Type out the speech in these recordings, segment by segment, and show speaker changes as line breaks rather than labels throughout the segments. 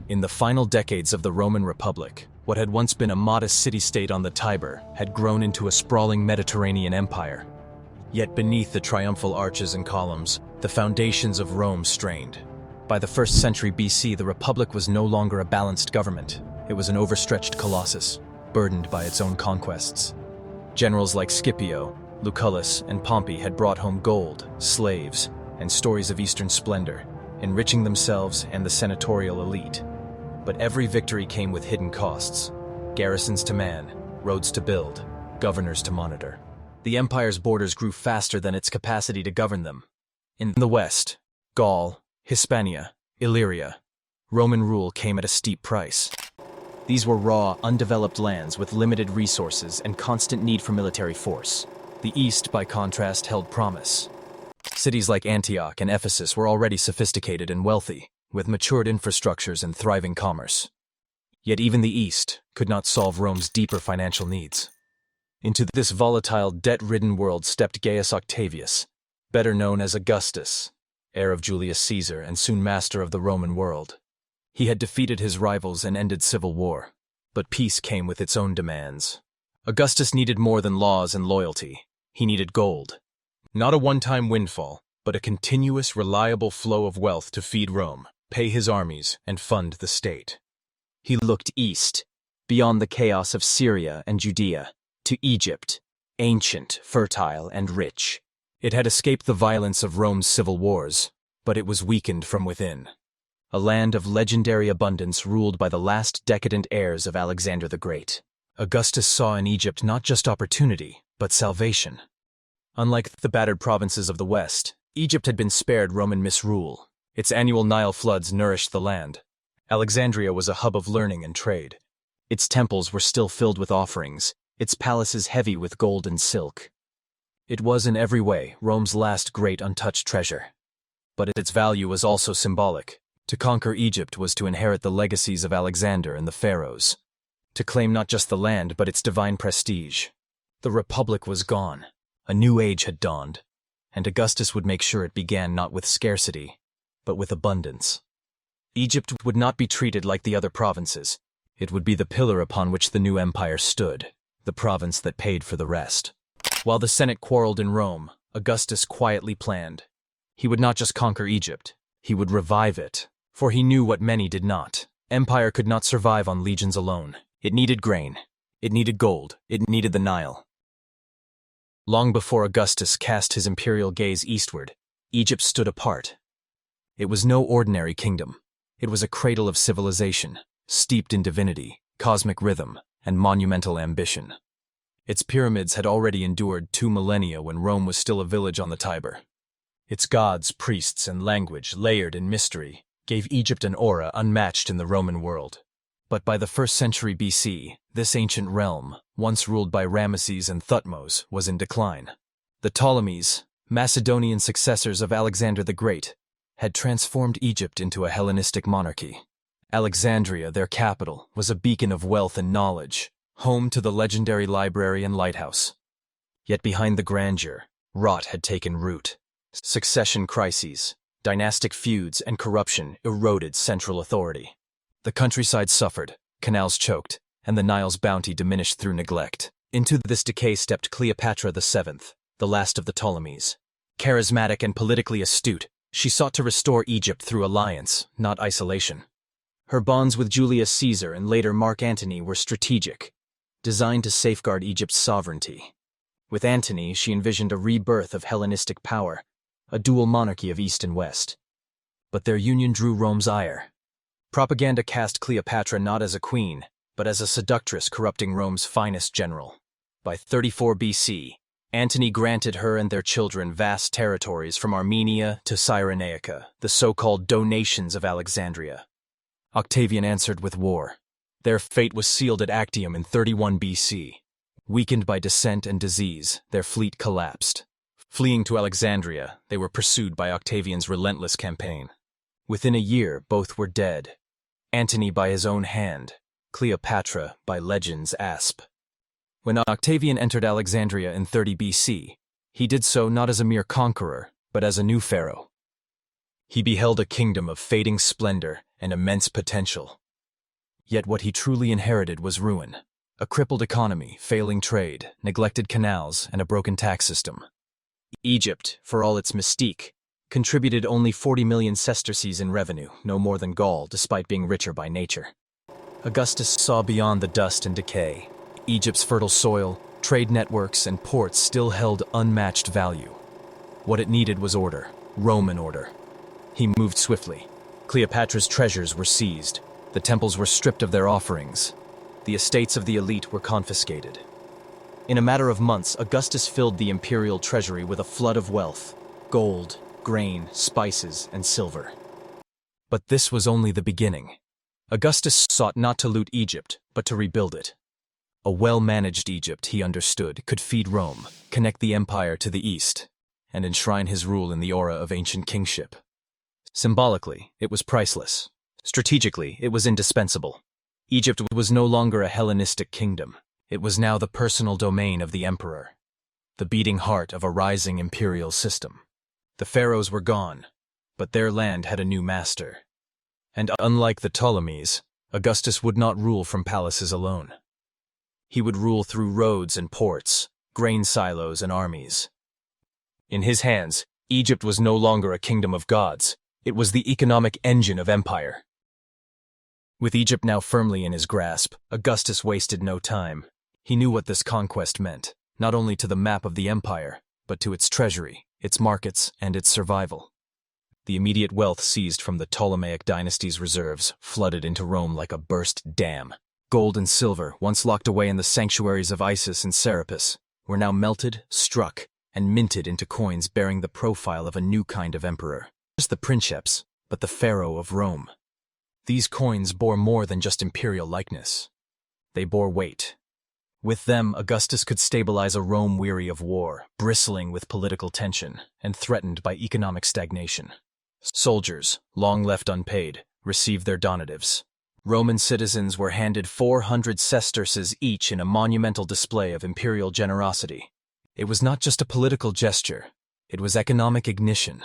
In the final decades of the Roman Republic, what had once been a modest city-state on the Tiber had grown into a sprawling Mediterranean empire. Yet beneath the triumphal arches and columns, the foundations of Rome strained. By the 1st century BC, the Republic was no longer a balanced government. It was an overstretched colossus, burdened by its own conquests. Generals like Scipio, Lucullus, and Pompey had brought home gold, slaves, and stories of Eastern splendor, enriching themselves and the senatorial elite. But every victory came with hidden costs: garrisons to man, roads to build, governors to monitor. The empire's borders grew faster than its capacity to govern them. In the west, Gaul, Hispania, Illyria, Roman rule came at a steep price. These were raw, undeveloped lands with limited resources and constant need for military force. The east, by contrast, held promise. Cities like Antioch and Ephesus were already sophisticated and wealthy, with matured infrastructures and thriving commerce. Yet even the East could not solve Rome's deeper financial needs. Into this volatile, debt-ridden world stepped Gaius Octavius, better known as Augustus, heir of Julius Caesar and soon master of the Roman world. He had defeated his rivals and ended civil war, but peace came with its own demands. Augustus needed more than laws and loyalty. He needed gold. Not a one-time windfall, but a continuous, reliable flow of wealth to feed Rome, pay his armies, and fund the state. He looked east, beyond the chaos of Syria and Judea, to Egypt, ancient, fertile, and rich. It had escaped the violence of Rome's civil wars, but it was weakened from within. A land of legendary abundance ruled by the last decadent heirs of Alexander the Great. Augustus saw in Egypt not just opportunity, but salvation. Unlike the battered provinces of the West, Egypt had been spared Roman misrule. Its annual Nile floods nourished the land. Alexandria was a hub of learning and trade. Its temples were still filled with offerings, its palaces heavy with gold and silk. It was in every way Rome's last great untouched treasure. But its value was also symbolic. To conquer Egypt was to inherit the legacies of Alexander and the pharaohs. To claim not just the land, but its divine prestige. The Republic was gone. A new age had dawned, and Augustus would make sure it began not with scarcity, but with abundance. Egypt would not be treated like the other provinces. It would be the pillar upon which the new empire stood, the province that paid for the rest. While the Senate quarreled in Rome, Augustus quietly planned. He would not just conquer Egypt, he would revive it, for he knew what many did not. Empire could not survive on legions alone. It needed grain, it needed gold, it needed the Nile. Long before Augustus cast his imperial gaze eastward, Egypt stood apart. It was no ordinary kingdom. It was a cradle of civilization, steeped in divinity, cosmic rhythm, and monumental ambition. Its pyramids had already endured 2 millennia when Rome was still a village on the Tiber. Its gods, priests, and language, layered in mystery, gave Egypt an aura unmatched in the Roman world. But by the 1st century BC, this ancient realm, once ruled by Ramesses and Thutmose, was in decline. The Ptolemies, Macedonian successors of Alexander the Great, had transformed Egypt into a Hellenistic monarchy. Alexandria, their capital, was a beacon of wealth and knowledge, home to the legendary library and lighthouse. Yet behind the grandeur, rot had taken root. Succession crises, dynastic feuds, and corruption eroded central authority. The countryside suffered, canals choked, and the Nile's bounty diminished through neglect. Into this decay stepped Cleopatra VII, the last of the Ptolemies. Charismatic and politically astute, she sought to restore Egypt through alliance, not isolation. Her bonds with Julius Caesar and later Mark Antony were strategic, designed to safeguard Egypt's sovereignty. With Antony, she envisioned a rebirth of Hellenistic power, a dual monarchy of East and West. But their union drew Rome's ire. Propaganda cast Cleopatra not as a queen, but as a seductress corrupting Rome's finest general. By 34 BC, Antony granted her and their children vast territories from Armenia to Cyrenaica, the so-called donations of Alexandria. Octavian answered with war. Their fate was sealed at Actium in 31 BC. Weakened by dissent and disease, their fleet collapsed. Fleeing to Alexandria, they were pursued by Octavian's relentless campaign. Within a year, both were dead. Antony by his own hand, Cleopatra by legend's asp. When Octavian entered Alexandria in 30 BC, he did so not as a mere conqueror, but as a new pharaoh. He beheld a kingdom of fading splendor and immense potential. Yet what he truly inherited was ruin. A crippled economy, failing trade, neglected canals, and a broken tax system. Egypt, for all its mystique, contributed only 40 million sesterces in revenue, no more than Gaul, despite being richer by nature. Augustus saw beyond the dust and decay. Egypt's fertile soil, trade networks, and ports still held unmatched value. What it needed was order, Roman order. He moved swiftly. Cleopatra's treasures were seized. The temples were stripped of their offerings. The estates of the elite were confiscated. In a matter of months, Augustus filled the imperial treasury with a flood of wealth: gold, grain, spices, and silver. But this was only the beginning. Augustus sought not to loot Egypt, but to rebuild it. A well-managed Egypt, he understood, could feed Rome, connect the empire to the east, and enshrine his rule in the aura of ancient kingship. Symbolically, it was priceless. Strategically, it was indispensable. Egypt was no longer a Hellenistic kingdom. It was now the personal domain of the emperor, the beating heart of a rising imperial system. The pharaohs were gone, but their land had a new master. And unlike the Ptolemies, Augustus would not rule from palaces alone. He would rule through roads and ports, grain silos and armies. In his hands, Egypt was no longer a kingdom of gods. It was the economic engine of empire. With Egypt now firmly in his grasp, Augustus wasted no time. He knew what this conquest meant, not only to the map of the empire, but to its treasury, its markets, and its survival. The immediate wealth seized from the Ptolemaic dynasty's reserves flooded into Rome like a burst dam. Gold and silver, once locked away in the sanctuaries of Isis and Serapis, were now melted, struck, and minted into coins bearing the profile of a new kind of emperor. Not just the princeps, but the pharaoh of Rome. These coins bore more than just imperial likeness. They bore weight. With them, Augustus could stabilize a Rome weary of war, bristling with political tension, and threatened by economic stagnation. Soldiers, long left unpaid, received their donatives. Roman citizens were handed 400 sesterces each in a monumental display of imperial generosity. It was not just a political gesture, it was economic ignition.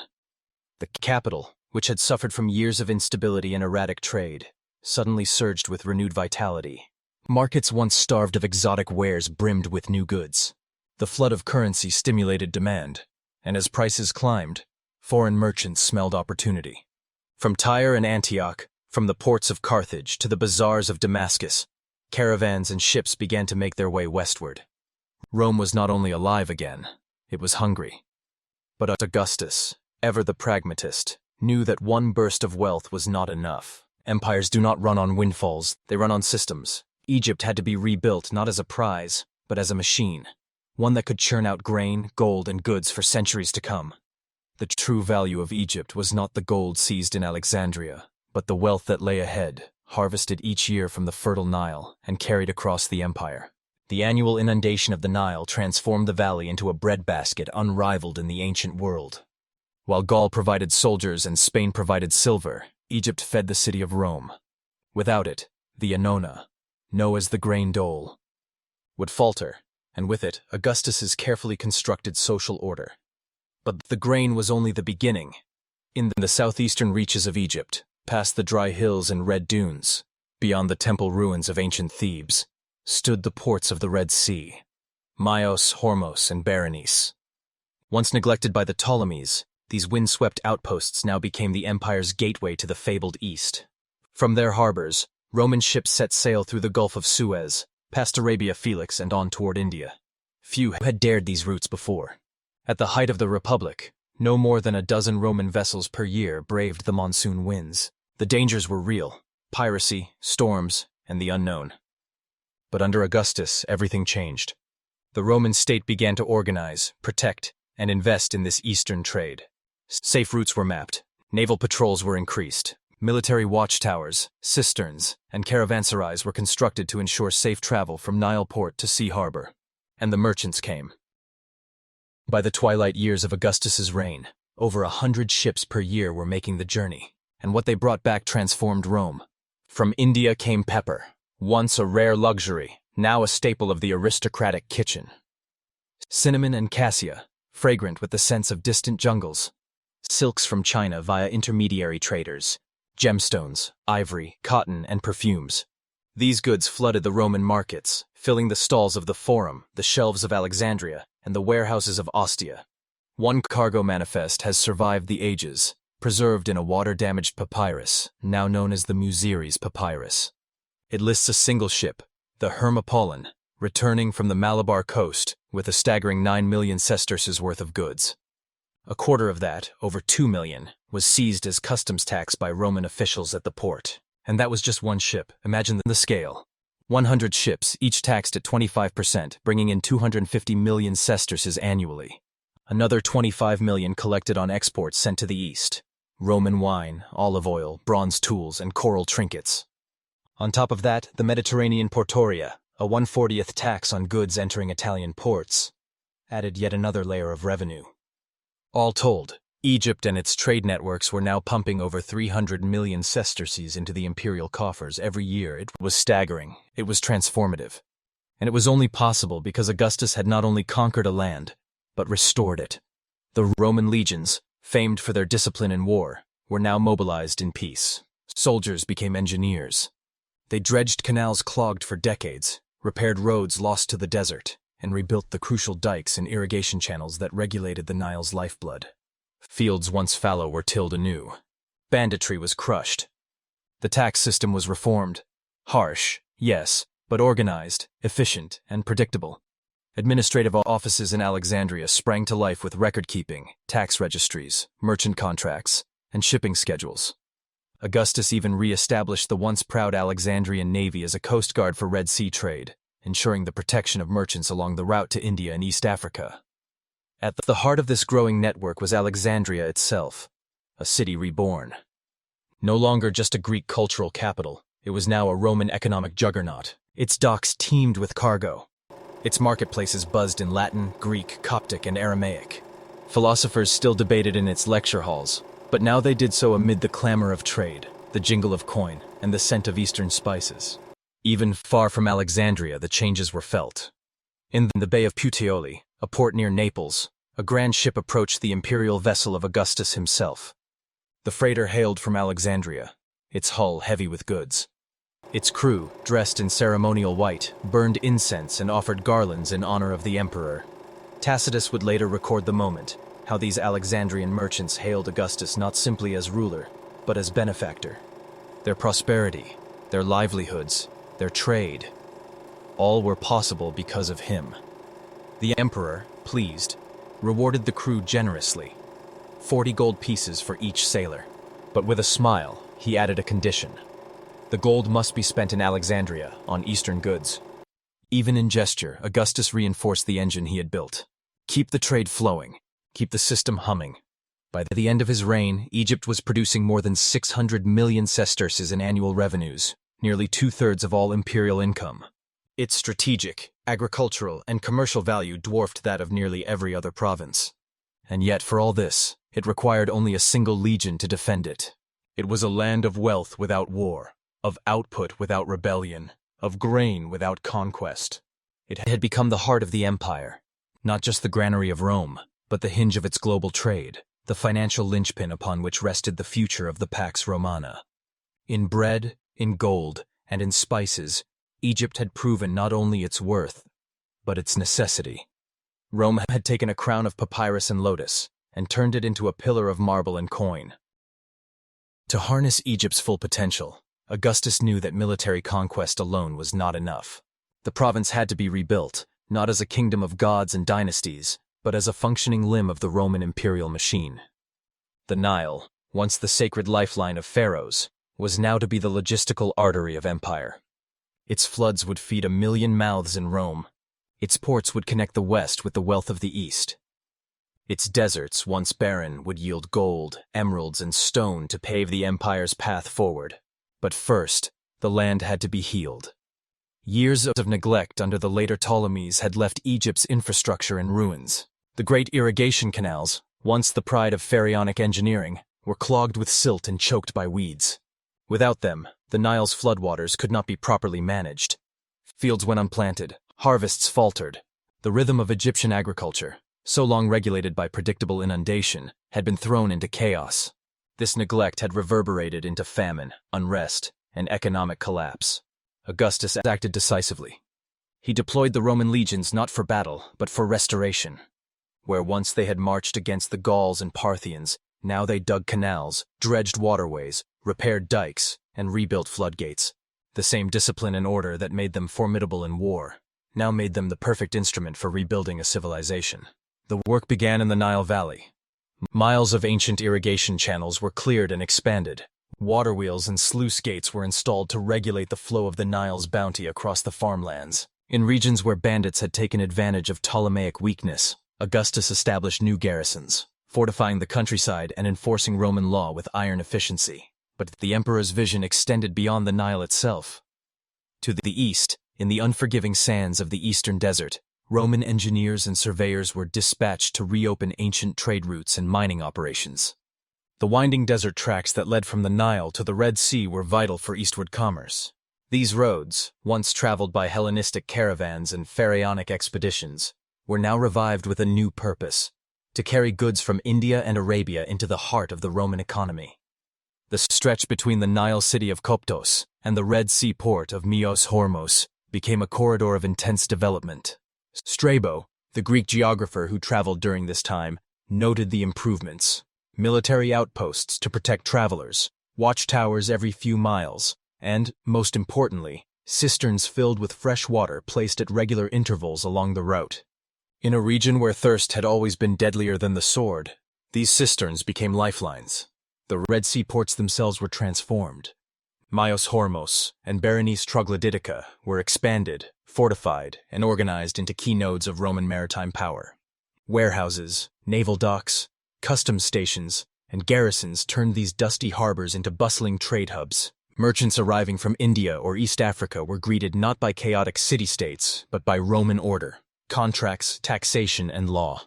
The capital, which had suffered from years of instability and erratic trade, suddenly surged with renewed vitality. Markets once starved of exotic wares brimmed with new goods. The flood of currency stimulated demand, and as prices climbed, foreign merchants smelled opportunity. From Tyre and Antioch, from the ports of Carthage to the bazaars of Damascus, caravans and ships began to make their way westward. Rome was not only alive again, it was hungry. But Augustus, ever the pragmatist, knew that one burst of wealth was not enough. Empires do not run on windfalls, they run on systems. Egypt had to be rebuilt not as a prize, but as a machine, one that could churn out grain, gold, and goods for centuries to come. The true value of Egypt was not the gold seized in Alexandria, but the wealth that lay ahead, harvested each year from the fertile Nile and carried across the empire. The annual inundation of the Nile transformed the valley into a breadbasket unrivaled in the ancient world. While Gaul provided soldiers and Spain provided silver, Egypt fed the city of Rome. Without it, the Annona, known as the grain dole, would falter, and with it, Augustus's carefully constructed social order. But the grain was only the beginning. In the southeastern reaches of Egypt, past the dry hills and red dunes, beyond the temple ruins of ancient Thebes, stood the ports of the Red Sea, Myos, Hormos, and Berenice. Once neglected by the Ptolemies, these windswept outposts now became the empire's gateway to the fabled East. From their harbors, Roman ships set sail through the Gulf of Suez, past Arabia Felix and on toward India. Few had dared these routes before. At the height of the Republic, no more than a dozen Roman vessels per year braved the monsoon winds. The dangers were real: piracy, storms, and the unknown. But under Augustus, everything changed. The Roman state began to organize, protect, and invest in this eastern trade. Safe routes were mapped, naval patrols were increased, military watchtowers, cisterns, and caravanserais were constructed to ensure safe travel from Nile port to sea harbor. And the merchants came. By the twilight years of Augustus's reign, over 100 ships per year were making the journey, and what they brought back transformed Rome. From India came pepper, once a rare luxury, now a staple of the aristocratic kitchen. Cinnamon and cassia, fragrant with the scents of distant jungles. silks from China via intermediary traders, gemstones, ivory, cotton, and perfumes. These goods flooded the Roman markets, filling the stalls of the Forum, the shelves of Alexandria, and the warehouses of Ostia. One cargo manifest has survived the ages, preserved in a water-damaged papyrus, now known as the Muziris papyrus. It lists a single ship, the Hermopolitan, returning from the Malabar coast with a staggering 9 million sesterces worth of goods. A quarter of that, over 2 million, was seized as customs tax by Roman officials at the port. And that was just one ship. Imagine the scale. 100 ships, each taxed at 25%, bringing in 250 million sesterces annually. Another 25 million collected on exports sent to the east. Roman wine, olive oil, bronze tools, and coral trinkets. On top of that, the Mediterranean portoria, a 1/40th tax on goods entering Italian ports, added yet another layer of revenue. All told, Egypt and its trade networks were now pumping over 300 million sesterces into the imperial coffers every year. It was staggering. It was transformative. And it was only possible because Augustus had not only conquered a land, but restored it. The Roman legions, famed for their discipline in war, were now mobilized in peace. Soldiers became engineers. They dredged canals clogged for decades, repaired roads lost to the desert, and rebuilt the crucial dikes and irrigation channels that regulated the Nile's lifeblood. Fields once fallow were tilled anew. Banditry was crushed. The tax system was reformed. Harsh, yes, but organized, efficient, and predictable. Administrative offices in Alexandria sprang to life with record-keeping, tax registries, merchant contracts, and shipping schedules. Augustus even re-established the once proud Alexandrian navy as a coast guard for Red Sea trade, ensuring the protection of merchants along the route to India and East Africa. At the heart of this growing network was Alexandria itself, a city reborn. No longer just a Greek cultural capital, it was now a Roman economic juggernaut. Its docks teemed with cargo. Its marketplaces buzzed in Latin, Greek, Coptic, and Aramaic. Philosophers still debated in its lecture halls, but now they did so amid the clamor of trade, the jingle of coin, and the scent of eastern spices. Even far from Alexandria, the changes were felt. In the Bay of Puteoli, a port near Naples, a grand ship approached the imperial vessel of Augustus himself. The freighter hailed from Alexandria, its hull heavy with goods. Its crew, dressed in ceremonial white, burned incense and offered garlands in honor of the emperor. Tacitus would later record the moment, how these Alexandrian merchants hailed Augustus not simply as ruler, but as benefactor. Their prosperity, their livelihoods, their trade, all were possible because of him. The emperor, pleased, rewarded the crew generously, 40 gold pieces for each sailor. But with a smile, he added a condition. The gold must be spent in Alexandria, on Eastern goods. Even in gesture, Augustus reinforced the engine he had built. Keep the trade flowing, keep the system humming. By the end of his reign, Egypt was producing more than 600 million sesterces in annual revenues, nearly 2/3 of all imperial income. Its strategic, agricultural, and commercial value dwarfed that of nearly every other province. And yet, for all this, it required only a single legion to defend it. It was a land of wealth without war, of output without rebellion, of grain without conquest. It had become the heart of the empire, not just the granary of Rome, but the hinge of its global trade, the financial linchpin upon which rested the future of the Pax Romana. In bread, in gold, and in spices, Egypt had proven not only its worth, but its necessity. Rome had taken a crown of papyrus and lotus, and turned it into a pillar of marble and coin. To harness Egypt's full potential, Augustus knew that military conquest alone was not enough. The province had to be rebuilt, not as a kingdom of gods and dynasties, but as a functioning limb of the Roman imperial machine. The Nile, once the sacred lifeline of pharaohs, was now to be the logistical artery of empire. Its floods would feed 1 million mouths in Rome. Its ports would connect the West with the wealth of the East. Its deserts, once barren, would yield gold, emeralds, and stone to pave the empire's path forward. But first, the land had to be healed. Years of neglect under the later Ptolemies had left Egypt's infrastructure in ruins. The great irrigation canals, once the pride of pharaonic engineering, were clogged with silt and choked by weeds. Without them, the Nile's floodwaters could not be properly managed. Fields went unplanted, harvests faltered. The rhythm of Egyptian agriculture, so long regulated by predictable inundation, had been thrown into chaos. This neglect had reverberated into famine, unrest, and economic collapse. Augustus acted decisively. He deployed the Roman legions not for battle, but for restoration. Where once they had marched against the Gauls and Parthians, now they dug canals, dredged waterways, repaired dikes, and rebuilt floodgates. The same discipline and order that made them formidable in war now made them the perfect instrument for rebuilding a civilization. The work began in the Nile Valley. Miles of ancient irrigation channels were cleared and expanded. Water wheels and sluice gates were installed to regulate the flow of the Nile's bounty across the farmlands. In regions where bandits had taken advantage of Ptolemaic weakness, Augustus established new garrisons, fortifying the countryside and enforcing Roman law with iron efficiency. But the emperor's vision extended beyond the Nile itself. To the east, in the unforgiving sands of the eastern desert, Roman engineers and surveyors were dispatched to reopen ancient trade routes and mining operations. The winding desert tracks that led from the Nile to the Red Sea were vital for eastward commerce. These roads, once traveled by Hellenistic caravans and pharaonic expeditions, were now revived with a new purpose: to carry goods from India and Arabia into the heart of the Roman economy. The stretch between the Nile city of Koptos and the Red Sea port of Myos Hormos became a corridor of intense development. Strabo, the Greek geographer who traveled during this time, noted the improvements: military outposts to protect travelers, watchtowers every few miles, and, most importantly, cisterns filled with fresh water placed at regular intervals along the route. In a region where thirst had always been deadlier than the sword, these cisterns became lifelines. The Red Sea ports themselves were transformed. Myos Hormos and Berenice Troglodytica were expanded, fortified, and organized into key nodes of Roman maritime power. Warehouses, naval docks, customs stations, and garrisons turned these dusty harbors into bustling trade hubs. Merchants arriving from India or East Africa were greeted not by chaotic city-states, but by Roman order, contracts, taxation, and law.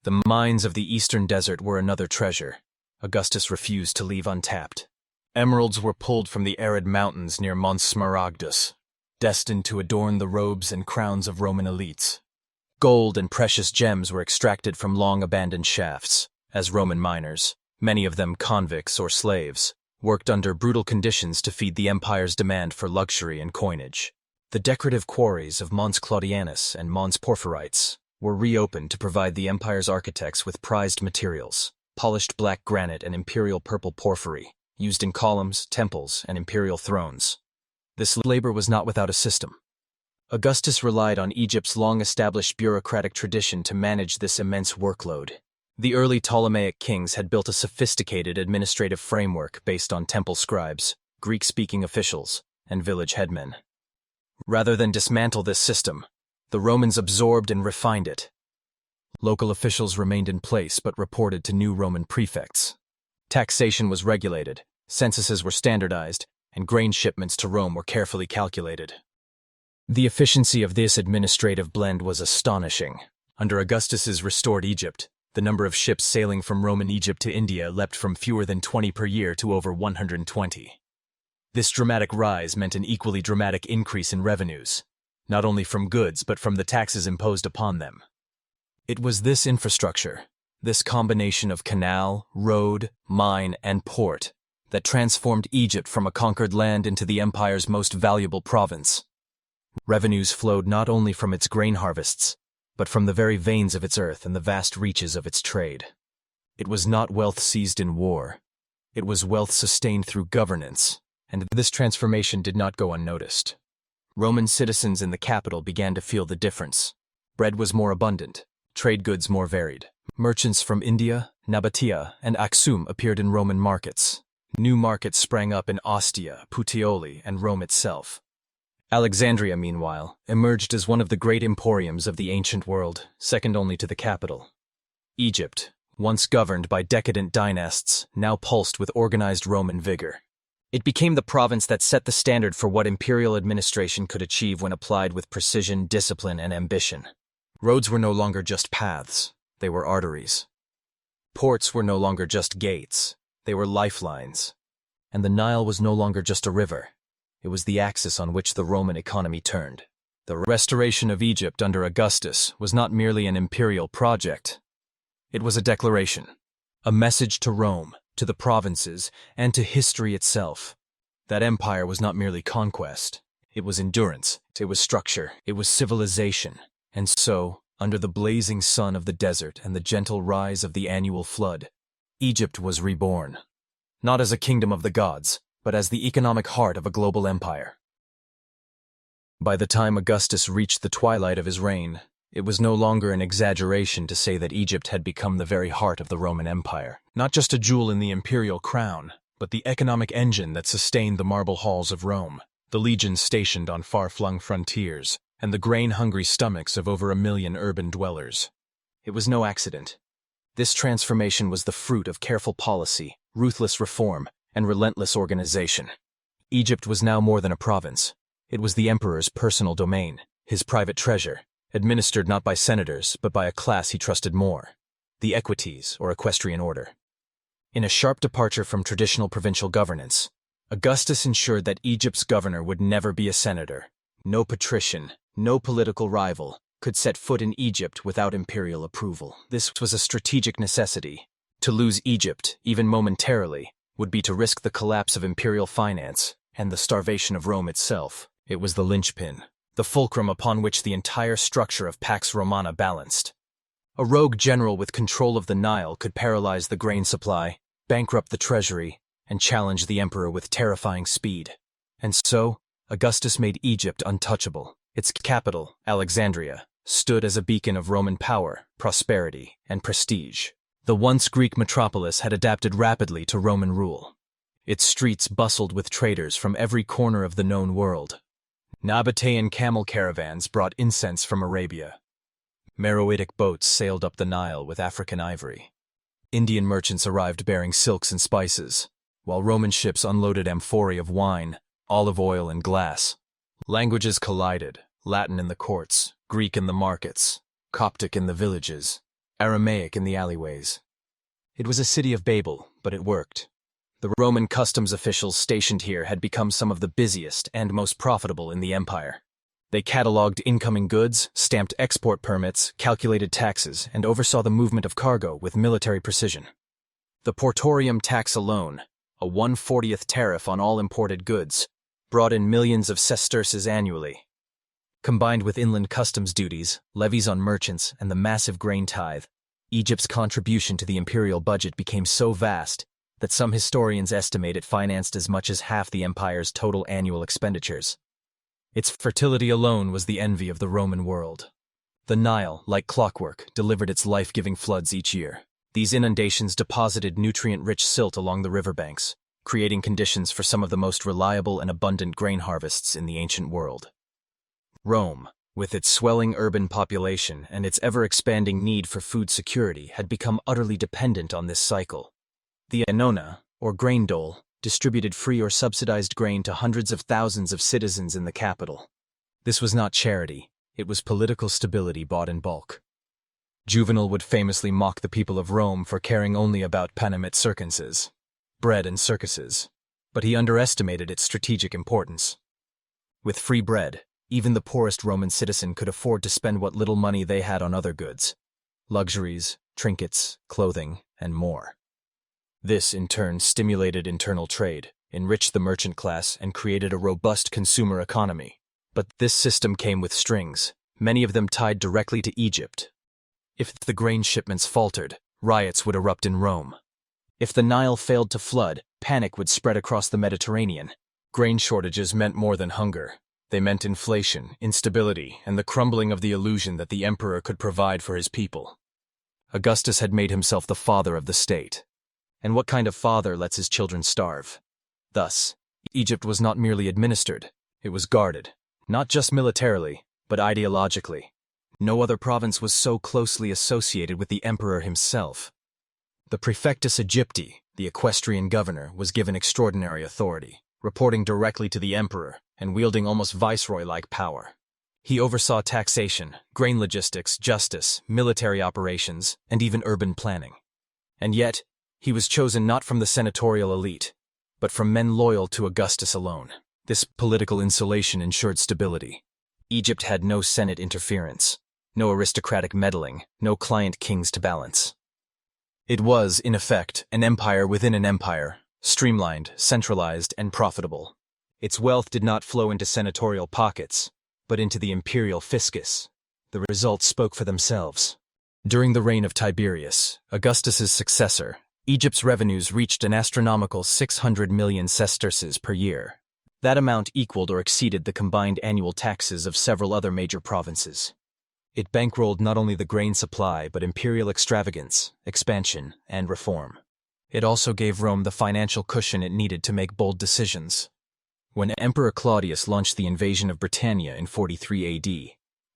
The mines of the eastern desert were another treasure Augustus refused to leave untapped. Emeralds were pulled from the arid mountains near Mons Smaragdus, destined to adorn the robes and crowns of Roman elites. Gold and precious gems were extracted from long-abandoned shafts, as Roman miners, many of them convicts or slaves, worked under brutal conditions to feed the empire's demand for luxury and coinage. The decorative quarries of Mons Claudianus and Mons Porphyrites were reopened to provide the empire's architects with prized materials: polished black granite and imperial purple porphyry, used in columns, temples, and imperial thrones. This labor was not without a system. Augustus relied on Egypt's long-established bureaucratic tradition to manage this immense workload. The early Ptolemaic kings had built a sophisticated administrative framework based on temple scribes, Greek-speaking officials, and village headmen. Rather than dismantle this system, the Romans absorbed and refined it. Local officials remained in place but reported to new Roman prefects. Taxation was regulated, censuses were standardized, and grain shipments to Rome were carefully calculated. The efficiency of this administrative blend was astonishing. Under Augustus's restored Egypt, the number of ships sailing from Roman Egypt to India leapt from fewer than 20 per year to over 120. This dramatic rise meant an equally dramatic increase in revenues, not only from goods but from the taxes imposed upon them. It was this infrastructure, this combination of canal, road, mine, and port, that transformed Egypt from a conquered land into the empire's most valuable province. Revenues flowed not only from its grain harvests, but from the very veins of its earth and the vast reaches of its trade. It was not wealth seized in war. It was wealth sustained through governance, and this transformation did not go unnoticed. Roman citizens in the capital began to feel the difference. Bread was more abundant, trade goods more varied. Merchants from India, Nabatea, and Aksum appeared in Roman markets. New markets sprang up in Ostia, Puteoli, and Rome itself. Alexandria, meanwhile, emerged as one of the great emporiums of the ancient world, second only to the capital. Egypt, once governed by decadent dynasts, now pulsed with organized Roman vigor. It became the province that set the standard for what imperial administration could achieve when applied with precision, discipline, and ambition. Roads were no longer just paths, they were arteries. Ports were no longer just gates, they were lifelines. And the Nile was no longer just a river. It was the axis on which the Roman economy turned. The The restoration of Egypt under Augustus was not merely an imperial project. It was a declaration, a message to Rome, to the provinces, and to history itself. That empire was not merely conquest. It was endurance, it was structure, it was civilization. And so, under the blazing sun of the desert and the gentle rise of the annual flood, Egypt was reborn. Not as a kingdom of the gods, but as the economic heart of a global empire. By the time Augustus reached the twilight of his reign, it was no longer an exaggeration to say that Egypt had become the very heart of the Roman Empire. Not just a jewel in the imperial crown, but the economic engine that sustained the marble halls of Rome, the legions stationed on far-flung frontiers, and the grain-hungry stomachs of over 1 million urban dwellers. It was no accident. This transformation was the fruit of careful policy, ruthless reform, and relentless organization. Egypt was now more than a province. It was the emperor's personal domain, his private treasure, administered not by senators, but by a class he trusted more, the equites, or equestrian order. In a sharp departure from traditional provincial governance, Augustus ensured that Egypt's governor would never be a senator. No patrician, no political rival, could set foot in Egypt without imperial approval. This was a strategic necessity. To lose Egypt, even momentarily, would be to risk the collapse of imperial finance and the starvation of Rome itself. It was the linchpin, the fulcrum upon which the entire structure of Pax Romana balanced. A rogue general with control of the Nile could paralyze the grain supply, bankrupt the treasury, and challenge the emperor with terrifying speed. And so, Augustus made Egypt untouchable. Its capital, Alexandria, stood as a beacon of Roman power, prosperity, and prestige. The once Greek metropolis had adapted rapidly to Roman rule. Its streets bustled with traders from every corner of the known world. Nabatean camel caravans brought incense from Arabia. Meroitic boats sailed up the Nile with African ivory. Indian merchants arrived bearing silks and spices, while Roman ships unloaded amphorae of wine, olive oil, and glass. Languages collided, Latin in the courts, Greek in the markets, Coptic in the villages, Aramaic in the alleyways. It was a city of Babel, but it worked. The Roman customs officials stationed here had become some of the busiest and most profitable in the empire. They catalogued incoming goods, stamped export permits, calculated taxes, and oversaw the movement of cargo with military precision. The portorium tax alone, a 1/40th tariff on all imported goods, brought in millions of sesterces annually. Combined with inland customs duties, levies on merchants, and the massive grain tithe, Egypt's contribution to the imperial budget became so vast that some historians estimate it financed as much as half the empire's total annual expenditures. Its fertility alone was the envy of the Roman world. The Nile, like clockwork, delivered its life-giving floods each year. These inundations deposited nutrient-rich silt along the riverbanks, creating conditions for some of the most reliable and abundant grain harvests in the ancient world. Rome, with its swelling urban population and its ever-expanding need for food security, had become utterly dependent on this cycle. The annona, or grain dole, distributed free or subsidized grain to hundreds of thousands of citizens in the capital. This was not charity, it was political stability bought in bulk. Juvenal would famously mock the people of Rome for caring only about panem circenses, bread and circuses, but he underestimated its strategic importance. With free bread, even the poorest Roman citizen could afford to spend what little money they had on other goods, luxuries, trinkets, clothing, and more. This, in turn, stimulated internal trade, enriched the merchant class, and created a robust consumer economy. But this system came with strings, many of them tied directly to Egypt. If the grain shipments faltered, riots would erupt in Rome. If the Nile failed to flood, panic would spread across the Mediterranean. Grain shortages meant more than hunger. They meant inflation, instability, and the crumbling of the illusion that the emperor could provide for his people. Augustus had made himself the father of the state. And what kind of father lets his children starve? Thus, Egypt was not merely administered, it was guarded, not just militarily, but ideologically. No other province was so closely associated with the emperor himself. The Praefectus Aegypti, the equestrian governor, was given extraordinary authority, reporting directly to the emperor and wielding almost viceroy-like power. He oversaw taxation, grain logistics, justice, military operations, and even urban planning. And yet, he was chosen not from the senatorial elite, but from men loyal to Augustus alone. This political insulation ensured stability. Egypt had no Senate interference, no aristocratic meddling, no client kings to balance. It was, in effect, an empire within an empire, streamlined, centralized, and profitable. Its wealth did not flow into senatorial pockets, but into the imperial fiscus. The results spoke for themselves. During the reign of Tiberius, Augustus's successor, Egypt's revenues reached an astronomical 600 million sesterces per year. That amount equaled or exceeded the combined annual taxes of several other major provinces. It bankrolled not only the grain supply but imperial extravagance, expansion, and reform. It also gave Rome the financial cushion it needed to make bold decisions. When Emperor Claudius launched the invasion of Britannia in 43 AD,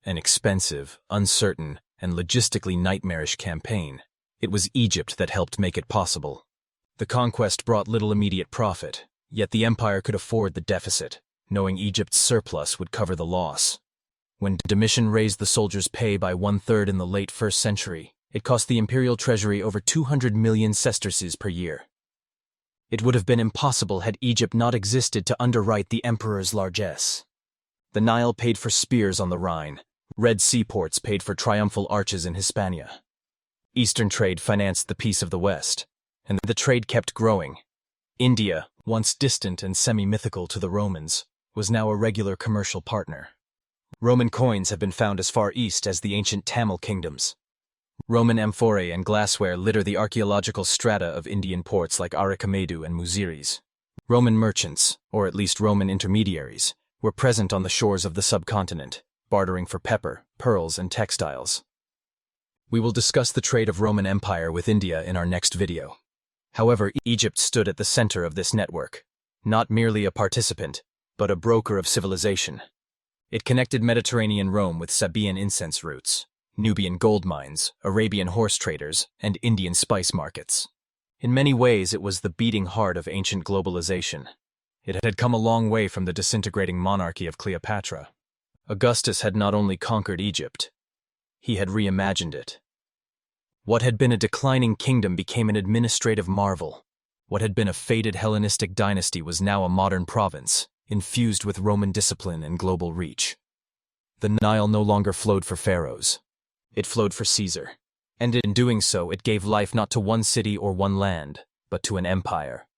an expensive, uncertain, and logistically nightmarish campaign, it was Egypt that helped make it possible. The conquest brought little immediate profit, yet the empire could afford the deficit, knowing Egypt's surplus would cover the loss. When Domitian raised the soldiers' pay by 1/3 in the late 1st century, it cost the imperial treasury over 200 million sesterces per year. It would have been impossible had Egypt not existed to underwrite the emperor's largesse. The Nile paid for spears on the Rhine, Red Sea ports paid for triumphal arches in Hispania. Eastern trade financed the peace of the West, and the trade kept growing. India, once distant and semi-mythical to the Romans, was now a regular commercial partner. Roman coins have been found as far east as the ancient Tamil kingdoms. Roman amphorae and glassware litter the archaeological strata of Indian ports like Arikamedu and Muziris. Roman merchants, or at least Roman intermediaries, were present on the shores of the subcontinent, bartering for pepper, pearls, and textiles. We will discuss the trade of Roman Empire with India in our next video. However, Egypt stood at the center of this network, not merely a participant, but a broker of civilization. It connected Mediterranean Rome with Sabaean incense routes, Nubian gold mines, Arabian horse traders, and Indian spice markets. In many ways, it was the beating heart of ancient globalization. It had come a long way from the disintegrating monarchy of Cleopatra. Augustus had not only conquered Egypt, he had reimagined it. What had been a declining kingdom became an administrative marvel. What had been a faded Hellenistic dynasty was now a modern province, infused with Roman discipline and global reach. The Nile no longer flowed for pharaohs. It flowed for Caesar. And in doing so, it gave life not to one city or one land, but to an empire.